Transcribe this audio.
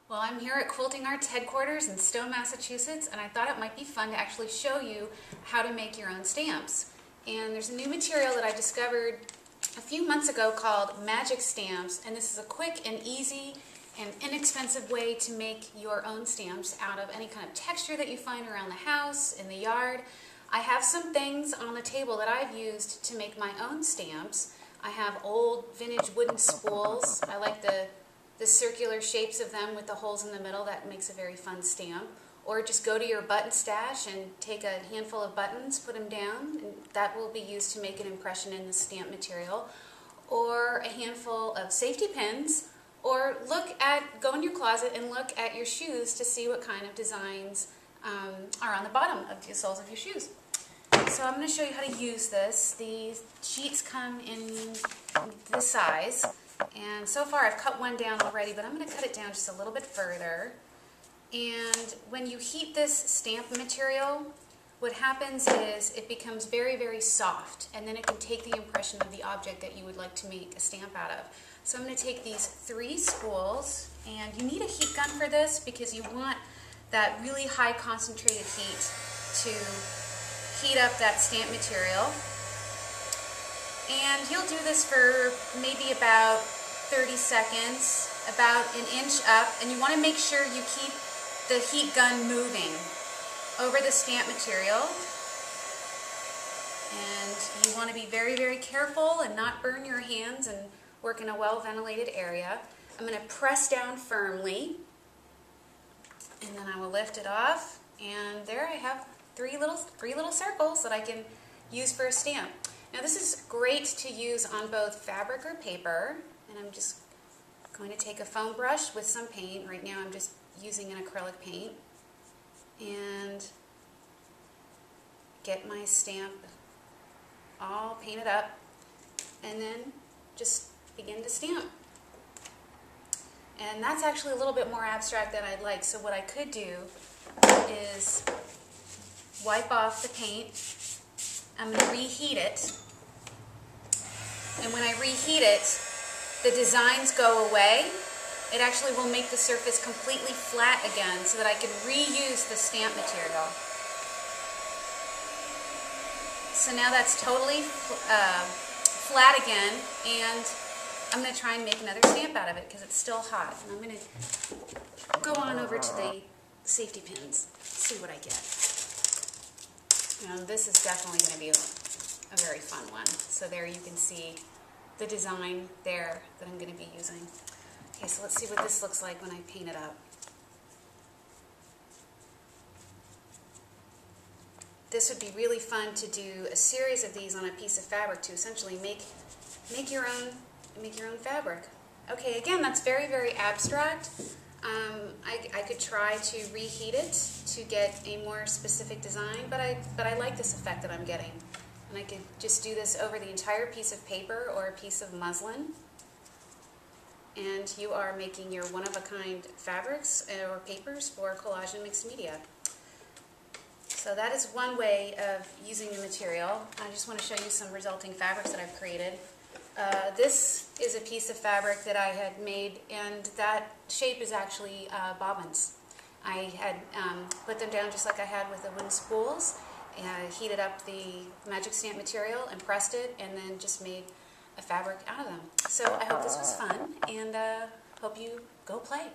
Well, I'm here at Quilting Arts headquarters in Stowe, Massachusetts, and I thought it might be fun to actually show you how to make your own stamps. And there's a new material that I discovered a few months ago called Magic Stamps, and this is a quick and easy and inexpensive way to make your own stamps out of any kind of texture that you find around the house, in the yard. I have some things on the table that I've used to make my own stamps. I have old vintage wooden spools. I like the circular shapes of them with the holes in the middle. That makes a very fun stamp. Or just go to your button stash and take a handful of buttons, put them down, and that will be used to make an impression in the stamp material. Or a handful of safety pins, or go in your closet and look at your shoes to see what kind of designs are on the bottom of the soles of your shoes. So I'm going to show you how to use this. The sheets come in this size. And so far I've cut one down already, but I'm going to cut it down just a little bit further. And when you heat this stamp material, what happens is it becomes very, very soft, and then it can take the impression of the object that you would like to make a stamp out of. So I'm going to take these 3 spools, and you need a heat gun for this because you want that really high concentrated heat to heat up that stamp material. And you'll do this for maybe about 30 seconds, about an inch up, and you want to make sure you keep the heat gun moving over the stamp material. And you want to be very, very careful and not burn your hands and work in a well-ventilated area. I'm going to press down firmly, and then I will lift it off, and there I have three little circles that I can use for a stamp. Now this is great to use on both fabric or paper, and I'm just going to take a foam brush with some paint. Right now I'm just using an acrylic paint, and get my stamp all painted up, and then just begin to stamp. And that's actually a little bit more abstract than I'd like, so what I could do is wipe off the paint. I'm going to reheat it. And when I reheat it, the designs go away. It actually will make the surface completely flat again so that I can reuse the stamp material. So now that's totally flat again, and I'm going to try and make another stamp out of it because it's still hot. And I'm going to go on over to the safety pins, see what I get. This is definitely going to be a very fun one. So there you can see the design there that I'm going to be using. Okay, so let's see what this looks like when I paint it up. This would be really fun to do a series of these on a piece of fabric to essentially make your own fabric. Okay, again, that's very, very abstract. I could try to reheat it to get a more specific design, but I like this effect that I'm getting. And I could just do this over the entire piece of paper or a piece of muslin. And you are making your one-of-a-kind fabrics or papers for collage and mixed media. So that is one way of using the material. I just want to show you some resulting fabrics that I've created. This is a piece of fabric that I had made, and that shape is actually bobbins. I had put them down just like I had with the wooden spools, and I heated up the Magic Stamp material and pressed it, and then just made a fabric out of them. So I hope this was fun, and hope you go play.